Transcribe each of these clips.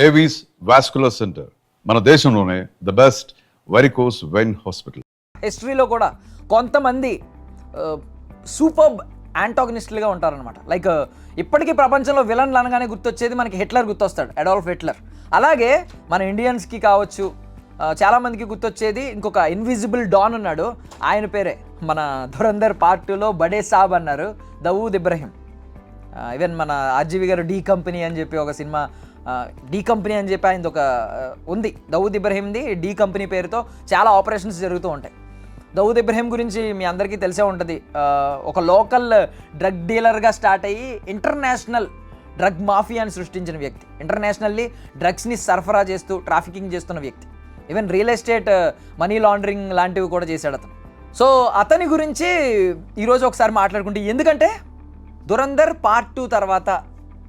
Avis vascular centre మన దేశంలోనే the best varicose vein hospital. హిస్టరీలో కూడా కొంతమంది సూపర్బ్ యాంటాగనిస్టులుగా ఉంటారనమాట. లైక్ ఇప్పటికీ ప్రపంచంలో విలన్లు అనగానే గుర్తొచ్చేది మనకి హిట్లర్ గుర్తొస్తాడు, అడాల్ఫ్ హిట్లర్. అలాగే మన ఇండియన్స్కి కావచ్చు చాలామందికి గుర్తొచ్చేది ఇంకొక ఇన్విజిబుల్ డాన్ ఉన్నాడు, ఆయన పేరే మన ధురంధర్ పార్ట్ 2లో బడే సాబ్ అన్నారు, దవూద్ ఇబ్రహీం. ఈవెన్ మన ఆర్జీవి గారు డీ కంపెనీ అని చెప్పి ఒక సినిమా, డీ కంపెనీ అని చెప్పి ఆయనది ఒక ఉంది, దవూద్ ఇబ్రహీంది డీ కంపెనీ పేరుతో చాలా ఆపరేషన్స్ జరుగుతూ ఉంటాయి. దవూద్ ఇబ్రహీం గురించి మీ అందరికీ తెలిసే ఉంటుంది. ఒక లోకల్ డ్రగ్ డీలర్గా స్టార్ట్ అయ్యి ఇంటర్నేషనల్ డ్రగ్ మాఫియాని సృష్టించిన వ్యక్తి, ఇంటర్నేషనల్లీ డ్రగ్స్ని సరఫరా చేస్తూ ట్రాఫికింగ్ చేస్తున్న వ్యక్తి. Even real estate money laundering లాంటివి కూడా చేశాడు అతను. సో అతని గురించి ఈరోజు ఒకసారి మాట్లాడుకుంటే, ఎందుకంటే ధురంధర్ పార్ట్ 2 తర్వాత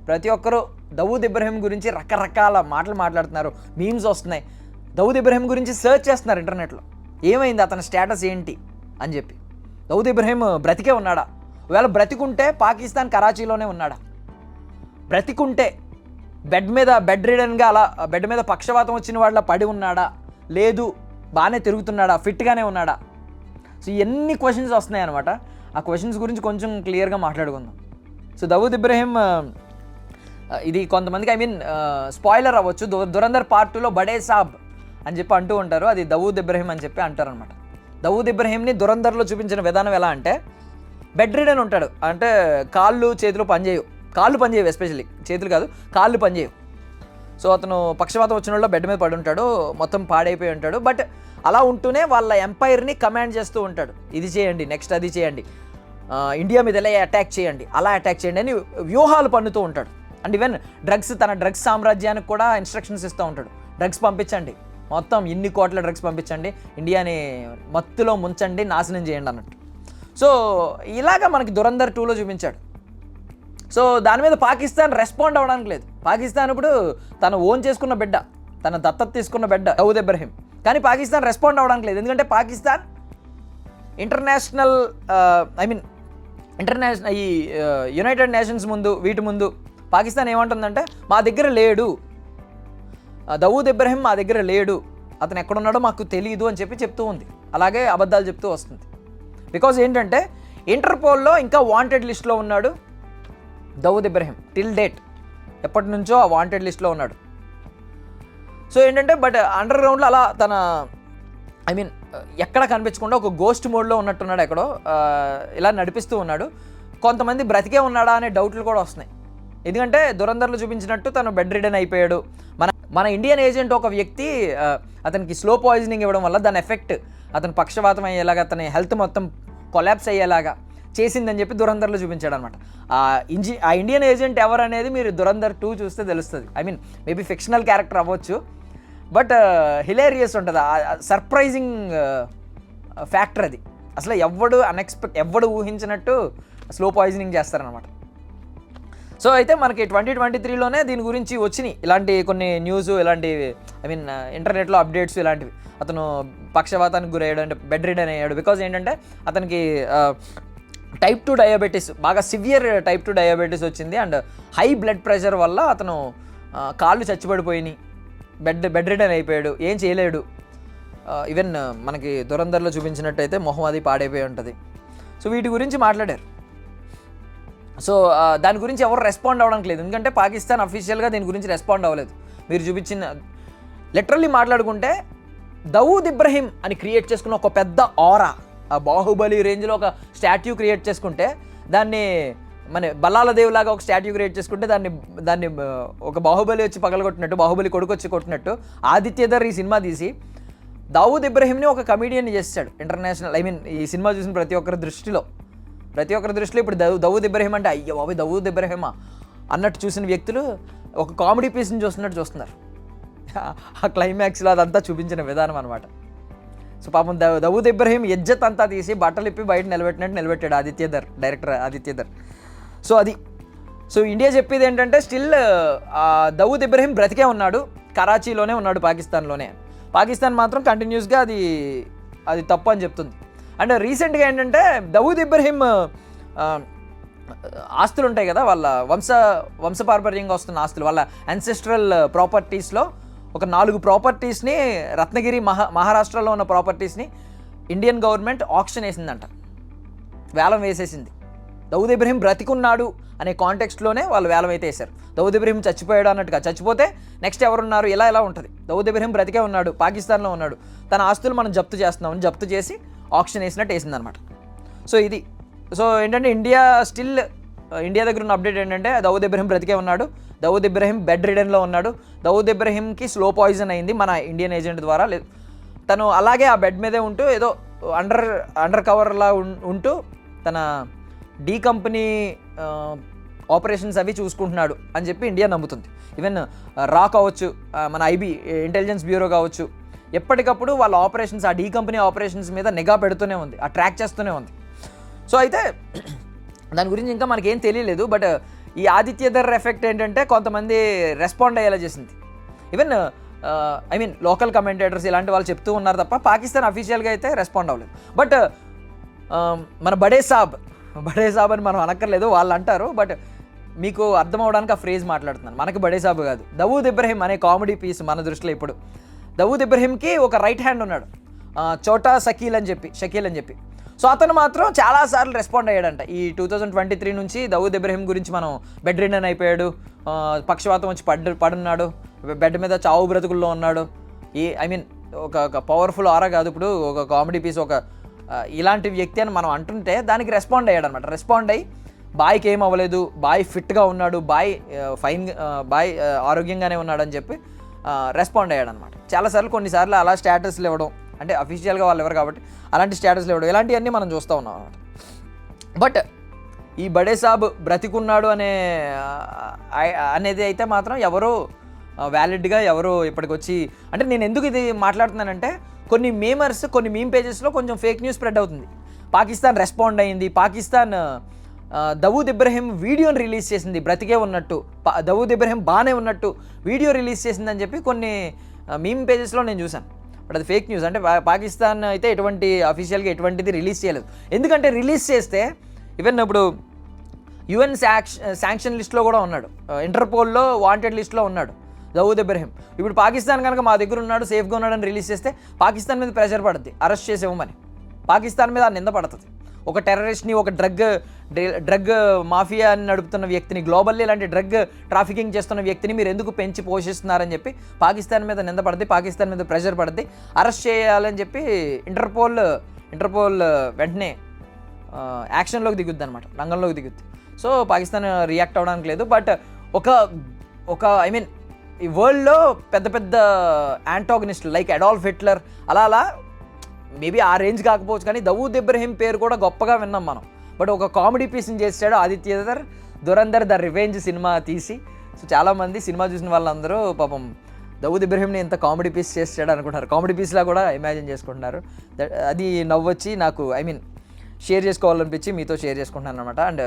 ప్రతి ఒక్కరూ దవూద్ ఇబ్రహీం గురించి రకరకాల మాటలు మాట్లాడుతున్నారు, మీమ్స్ వస్తున్నాయి. దవూద్ ఇబ్రహీం గురించి సెర్చ్ చేస్తున్నారు ఇంటర్నెట్లో, ఏమైంది అతని స్టేటస్ ఏంటి అని చెప్పి. దవూద్ ఇబ్రహీం బ్రతికే ఉన్నాడా? ఒకవేళ బ్రతికుంటే పాకిస్తాన్ కరాచీలోనే ఉన్నాడా? బ్రతికుంటే బెడ్ రిడన్గా అలా బెడ్ మీద పక్షవాతం వచ్చిన వాళ్ళ పడి ఉన్నాడా? లేదు బాగానే తిరుగుతున్నాడా? ఫిట్గానే ఉన్నాడా? సో ఎన్ని క్వశ్చన్స్ వస్తున్నాయి అనమాట. ఆ క్వశ్చన్స్ గురించి కొంచెం క్లియర్గా మాట్లాడుకుందాం. సో దవూద్ ఇబ్రహీం ఇది కొంతమందికి స్పాయిలర్ అవ్వచ్చు, ధురంధర్ పార్ట్ 2లో బడే సాబ్ అని చెప్పి అంటూ ఉంటారు, అది దవూద్ ఇబ్రహీం అని చెప్పి అంటారనమాట. దవూద్ ఇబ్రహీంని ధురంధర్లో చూపించిన విధానం ఎలా అంటే, బెడ్ రిడన్ ఉంటాడు, అంటే కాళ్ళు చేతులు పనిచేయవు, ఎస్పెషల్లీ చేతులు కాదు కాళ్ళు పనిచేయవు. సో అతను పక్షవాతం వచ్చిన వాళ్ళు బెడ్ మీద పడి ఉంటాడు, మొత్తం పాడైపోయి ఉంటాడు. బట్ అలా ఉంటూనే వాళ్ళ ఎంపైర్ని కమాండ్ చేస్తూ ఉంటాడు, ఇది చేయండి, నెక్స్ట్ అది చేయండి, ఇండియా మీద ఎలా అటాక్ చేయండి, అలా అటాక్ చేయండి అని వ్యూహాలు పన్నుతూ ఉంటాడు. అండ్ ఈవెన్ తన డ్రగ్స్ సామ్రాజ్యానికి కూడా ఇన్స్ట్రక్షన్స్ ఇస్తూ ఉంటాడు, డ్రగ్స్ పంపించండి, మొత్తం ఇన్ని కోట్ల డ్రగ్స్ పంపించండి, ఇండియాని మత్తులో ముంచండి, నాశనం చేయండి అన్నట్టు. సో ఇలాగా మనకి ధురంధర్ 2లో చూపించాడు. సో దాని మీద పాకిస్తాన్ రెస్పాండ్ అవ్వడానికి లేదు. పాకిస్తాన్ ఇప్పుడు తను ఓన్ చేసుకున్న బిడ్డ, తన దత్తత తీసుకున్న బిడ్డ దవూద్ ఇబ్రహీం, కానీ పాకిస్తాన్ రెస్పాండ్ అవ్వడానికి లేదు. ఎందుకంటే పాకిస్తాన్ ఇంటర్నేషనల్ ఈ యునైటెడ్ నేషన్స్ ముందు, వీటి ముందు పాకిస్తాన్ ఏమంటుందంటే, మా దగ్గర లేడు దవూద్ ఇబ్రహీం, మా దగ్గర లేడు, అతను ఎక్కడున్నాడో మాకు తెలియదు అని చెప్పి చెప్తూ ఉంది. అలాగే అబద్ధాలు చెప్తూ వస్తుంది. బికాజ్ ఏంటంటే ఇంటర్పోల్లో ఇంకా వాంటెడ్ లిస్ట్లో ఉన్నాడు దవూద్ ఇబ్రహీం, టిల్ డేట్ ఎప్పటి నుంచో ఆ వాంటెడ్ లిస్ట్లో ఉన్నాడు. సో ఏంటంటే బట్ అండర్ గ్రౌండ్లో అలా తన ఎక్కడ కనిపించకుండా ఒక గోస్ట్ మోడ్లో ఉన్నట్టున్నాడు, ఎక్కడో ఇలా నడిపిస్తూ ఉన్నాడు. కొంతమంది బ్రతికే ఉన్నాడా అనే డౌట్లు కూడా వస్తున్నాయి. ఎందుకంటే ధురంధర్లో చూపించినట్టు తను బెడ్ రిడన్ అయిపోయాడు. మన ఇండియన్ ఏజెంట్ ఒక వ్యక్తి అతనికి స్లో పాయిజనింగ్ ఇవ్వడం వల్ల దాని ఎఫెక్ట్ అతను పక్షవాతం అయ్యేలాగా, అతని హెల్త్ మొత్తం కొలాప్స్ అయ్యేలాగా చేసిందని చెప్పి ధురంధర్లో చూపించాడు అనమాట. ఆ ఇండియన్ ఏజెంట్ ఎవరు అనేది మీరు ధురంధర్ 2 చూస్తే తెలుస్తుంది. మేబీ ఫిక్షనల్ క్యారెక్టర్ అవ్వచ్చు, బట్ హిలేరియస్ ఉంటుంది, సర్ప్రైజింగ్ ఫ్యాక్టర్ అది. అసలు ఎవడు ఊహించినట్టు స్లో పాయిజనింగ్ చేస్తారనమాట. సో అయితే మనకి 2023లోనే దీని గురించి వచ్చినాయి ఇలాంటి కొన్ని న్యూస్, ఇలాంటి ఇంటర్నెట్లో అప్డేట్స్ ఇలాంటివి. అతను పక్షవాతానికి గురయ్యాడు, అంటే బెడ్ రిడన్ అయ్యాడు. బికాజ్ ఏంటంటే అతనికి టైప్ 2 డయాబెటీస్, బాగా సివియర్ టైప్ 2 డయాబెటీస్ వచ్చింది. అండ్ హై బ్లడ్ ప్రెషర్ వల్ల అతను కాళ్ళు చచ్చిపడిపోయినాయి, బెడ్ రిడన్ అయిపోయాడు, ఏం చేయలేడు. ఈవెన్ మనకి ధురంధర్లో చూపించినట్టయితే మొహం అది పాడైపోయి ఉంటుంది. సో వీటి గురించి మాట్లాడారు. సో దాని గురించి ఎవరు రెస్పాండ్ అవ్వడానికి లేదు, ఎందుకంటే పాకిస్తాన్ అఫీషియల్గా దీని గురించి రెస్పాండ్ అవ్వలేదు. మీరు చూపించిన లిటరల్లీ మాట్లాడుకుంటే దవూద్ ఇబ్రహీం అని క్రియేట్ చేసుకున్న ఒక పెద్ద ఆరా, ఆ బాహుబలి రేంజ్లో ఒక స్టాట్యూ క్రియేట్ చేసుకుంటే, దాన్ని బల్లాల దేవులాగా ఒక స్టాట్యూ క్రియేట్ చేసుకుంటే దాన్ని ఒక బాహుబలి వచ్చి పగలగొట్టినట్టు, బాహుబలి కొడుకు వచ్చి కొట్టినట్టు ఆదిత్యధర్ ఈ సినిమా తీసి దవూద్ ఇబ్రహీంని ఒక కమీడియన్ని చేస్తాడు ఇంటర్నేషనల్. ఈ సినిమా చూసిన ప్రతి ఒక్కరి దృష్టిలో ఇప్పుడు దవూద్ ఇబ్రహీం అంటే అయ్యో బాబు దవూద్ ఇబ్రహీమా అన్నట్టు చూసిన వ్యక్తులు ఒక కామెడీ పీస్ని చూస్తున్నారు. ఆ క్లైమాక్స్లో అదంతా చూపించిన విధానం అనమాట. సో పాపం దవూద్ ఇబ్రహీం ఇజ్జత్ అంతా తీసి బట్టలు ఇప్పి బయట నిలబెట్టాడు డైరెక్టర్ ఆదిత్యధర్. సో అది. సో ఇండియా చెప్పేది ఏంటంటే స్టిల్ దవూద్ ఇబ్రహీం బ్రతికే ఉన్నాడు, కరాచీలోనే ఉన్నాడు, పాకిస్తాన్ మాత్రం కంటిన్యూస్గా అది తప్పు అని చెప్తుంది. అండ్ రీసెంట్గా ఏంటంటే దవూద్ ఇబ్రహీం ఆస్తులు ఉంటాయి కదా, వాళ్ళ వంశపారంపర్యంగా వస్తున్న ఆస్తులు, వాళ్ళ అన్సెస్ట్రల్ ప్రాపర్టీస్లో ఒక 4 ప్రాపర్టీస్ని, రత్నగిరి మహారాష్ట్రలో ఉన్న ప్రాపర్టీస్ని ఇండియన్ గవర్నమెంట్ ఆక్షన్ వేసిందంట, వేలం వేసేసింది. దౌద్ ఇబ్రహీం బ్రతికున్నాడు అనే కాంటెక్స్ట్లోనే వాళ్ళు వేలం అయితే వేశారు. దౌద్ ఇబ్రహీం చచ్చిపోయాడు అన్నట్టుగా, చచ్చిపోతే నెక్స్ట్ ఎవరున్నారు ఇలా ఉంటుంది. దౌద్ ఇబ్రహీం బ్రతికే ఉన్నాడు, పాకిస్తాన్లో ఉన్నాడు, తన ఆస్తులు మనం జప్తు చేస్తున్నామని జప్తు చేసి ఆక్షన్ వేసినట్టు వేసిందనమాట. సో ఇది ఏంటంటే ఇండియా దగ్గర ఉన్న అప్డేట్ ఏంటంటే దౌద్ ఇబ్రహీం బ్రతికే ఉన్నాడు, దౌద్ ఇబ్రహీం బెడ్ రిడెన్లో ఉన్నాడు, దౌద్ ఇబ్రహీంకి స్లో పాయిజన్ అయింది మన ఇండియన్ ఏజెంట్ ద్వారా. తను అలాగే ఆ బెడ్ మీదే ఉంటూ ఏదో అండర్ కవర్లా ఉంటూ తన డీ కంపెనీ ఆపరేషన్స్ అవి చూసుకుంటున్నాడు అని చెప్పి ఇండియా నమ్ముతుంది. ఈవెన్ రా కావచ్చు, మన ఐబీ ఇంటెలిజెన్స్ బ్యూరో కావచ్చు, ఎప్పటికప్పుడు వాళ్ళ ఆపరేషన్స్, ఆ డీ కంపెనీ ఆపరేషన్స్ మీద నిఘా పెడుతూనే ఉంది, ఆ ట్రాక్ చేస్తూనే ఉంది. సో అయితే దాని గురించి ఇంకా మనకేం తెలియలేదు. బట్ ఈ ఆదిత్యధర్ ఎఫెక్ట్ ఏంటంటే కొంతమంది రెస్పాండ్ అయ్యేలా చేసింది. ఈవెన్ లోకల్ కమెంటేటర్స్ ఇలాంటి వాళ్ళు చెప్తూ ఉన్నారు తప్ప పాకిస్తాన్ అఫీషియల్గా అయితే రెస్పాండ్ అవ్వలేదు. బట్ మన బడే సాబ్ అని మనం అనక్కర్లేదు, వాళ్ళు అంటారు. బట్ మీకు అర్థం అవడానికి ఆ ఫ్రేజ్ మాట్లాడుతున్నాను. మనకి బడే సాబ్ కాదు, దవూద్ ఇబ్రహీం అనే కామెడీ పీస్ మన దృష్టిలో ఇప్పుడు. దవూద్ ఇబ్రహీంకి ఒక రైట్ హ్యాండ్ ఉన్నాడు, చోటా షకీల్ అని చెప్పి. సో అతను మాత్రం చాలాసార్లు రెస్పాండ్ అయ్యాడంట. ఈ 2023 నుంచి దవూద్ ఇబ్రహీం గురించి మనం బెడ్ రిడెన్ అయిపోయాడు, పక్షవాతం వచ్చి పడున్నాడు, బెడ్ మీద చావు బ్రతుకుల్లో ఉన్నాడు, ఒక పవర్ఫుల్ ఆరా కాదు, ఇప్పుడు ఒక కామెడీ పీస్, ఒక ఇలాంటి వ్యక్తి అని మనం అంటుంటే దానికి రెస్పాండ్ అయ్యాడనమాట. రెస్పాండ్ అయ్యి బాయ్కి ఏం అవ్వలేదు, బాయ్ ఫిట్గా ఉన్నాడు, బాయ్ ఆరోగ్యంగానే ఉన్నాడు అని చెప్పి రెస్పాండ్ అయ్యాడనమాట. చాలాసార్లు కొన్నిసార్లు అలా స్టేటస్లు ఇవ్వడం, అంటే అఫీషియల్గా వాళ్ళు ఎవరు కాబట్టి అలాంటి స్టేటస్లు ఇవ్వడం, ఇలాంటివన్నీ మనం చూస్తూ ఉన్నాం అనమాట. బట్ ఈ బడే సాబ్ బ్రతికున్నాడు అనేది అయితే మాత్రం ఎవరో వ్యాలిడ్గా ఎవరో ఇప్పటికొచ్చి, అంటే నేను ఎందుకు ఇది మాట్లాడుతున్నానంటే కొన్ని మేమర్స్, కొన్ని మీమ్ పేజెస్లో కొంచెం ఫేక్ న్యూస్ స్ప్రెడ్ అవుతుంది. పాకిస్తాన్ రెస్పాండ్ అయ్యింది, పాకిస్తాన్ దవూద్ ఇబ్రహీం వీడియోని రిలీజ్ చేసింది బ్రతికే ఉన్నట్టు, దవూద్ ఇబ్రహీం బాగానే ఉన్నట్టు వీడియో రిలీజ్ చేసిందని చెప్పి కొన్ని మీమ్ పేజెస్లో నేను చూశాను. బట్ అది ఫేక్ న్యూస్. అంటే పాకిస్తాన్ అయితే అఫీషియల్గా ఎటువంటిది రిలీజ్ చేయలేదు. ఎందుకంటే రిలీజ్ చేస్తే ఈవెన్ ఇప్పుడు యుఎన్ శాంక్షన్ లిస్ట్లో కూడా ఉన్నాడు, ఇంటర్పోల్లో వాంటెడ్ లిస్ట్లో ఉన్నాడు దవూద్ ఇబ్రహీం. ఇప్పుడు పాకిస్తాన్ కనుక మా దగ్గర ఉన్నాడు, సేఫ్గా ఉన్నాడని రిలీజ్ చేస్తే పాకిస్తాన్ మీద ప్రెషర్ పడుతుంది, అరెస్ట్ చేసేవమని. పాకిస్తాన్ మీద నింద పడుతుంది. ఒక టెర్రరిస్ట్ని, ఒక డ్రగ్ మాఫియాని నడుపుతున్న వ్యక్తిని, గ్లోబల్లీ ఇలాంటి డ్రగ్ ట్రాఫికింగ్ చేస్తున్న వ్యక్తిని మీరు ఎందుకు పెంచి పోషిస్తున్నారని చెప్పి పాకిస్తాన్ మీద నింద పడుతుంది, పాకిస్తాన్ మీద ప్రెషర్ పడుతుంది, అరెస్ట్ చేయాలని చెప్పి ఇంటర్పోల్ వెంటనే యాక్షన్లోకి దిగుద్ది అనమాట, రంగంలోకి దిగుద్ది. సో పాకిస్తాన్ రియాక్ట్ అవ్వడానికి లేదు. బట్ ఒక ఈ వరల్డ్లో పెద్ద పెద్ద యాంటాగనిస్టులు లైక్ అడాల్ఫ్ హిట్లర్ అలా మేబీ ఆ రేంజ్ కాకపోవచ్చు, కానీ దవూద్ ఇబ్రహీం పేరు కూడా గొప్పగా విన్నాం మనం. బట్ ఒక కామెడీ పీస్ని చేసాడు Adityadhar, Dhurandhar the revenge cinema తీసి. సో చాలామంది సినిమా చూసిన వాళ్ళందరూ పాపం దవూద్ ఇబ్రహీంని ఎంత కామెడీ పీస్ చేసాడు అనుకుంటున్నారు, కామెడీ పీస్లా కూడా ఇమాజిన్ చేసుకుంటున్నారు. అది నవ్వొచ్చి నాకు షేర్ చేసుకోవాలనిపించి మీతో షేర్ చేసుకుంటున్నాను అనమాట. అండ్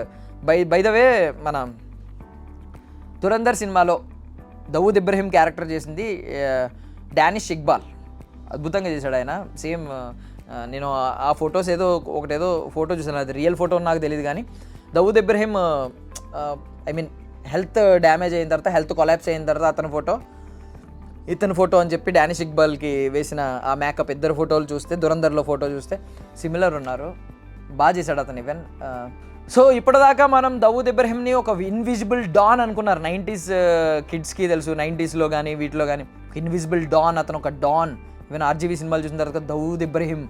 బై ద వే, మన దురంధర్ సినిమాలో దవూద్ ఇబ్రహీం క్యారెక్టర్ చేసింది డానిష్ ఇక్బాల్, అద్భుతంగా చేశాడు ఆయన. సేమ్ నేను ఆ ఫొటోస్ ఒకటేదో ఫోటో చూసాను, అది రియల్ ఫోటో నాకు తెలియదు, కానీ దవూద్ ఇబ్రహీం హెల్త్ డ్యామేజ్ అయిన తర్వాత, హెల్త్ కొలాప్స్ అయిన తర్వాత ఇతని ఫోటో అని చెప్పి డానిష్ ఇక్బాల్కి వేసిన ఆ మేకప్, ఇద్దరు ఫోటోలు చూస్తే, దురంధర్లో ఫోటో చూస్తే సిమిలర్ ఉన్నారు. బాగా చేశాడు అతను ఈవెన్. సో ఇప్పటిదాకా మనం దవూద్ ఇబ్రహీంని ఒక ఇన్విజిబుల్ డాన్ అనుకున్నారు. 90s కిడ్స్కి తెలుసు, 90sలో కానీ వీటిలో కానీ ఇన్విజిబుల్ డాన్, అతను ఒక డాన్. ఈవెన్ ఆర్జీవీ సినిమాలు చూసిన తర్వాత దవూద్ ఇబ్రహీం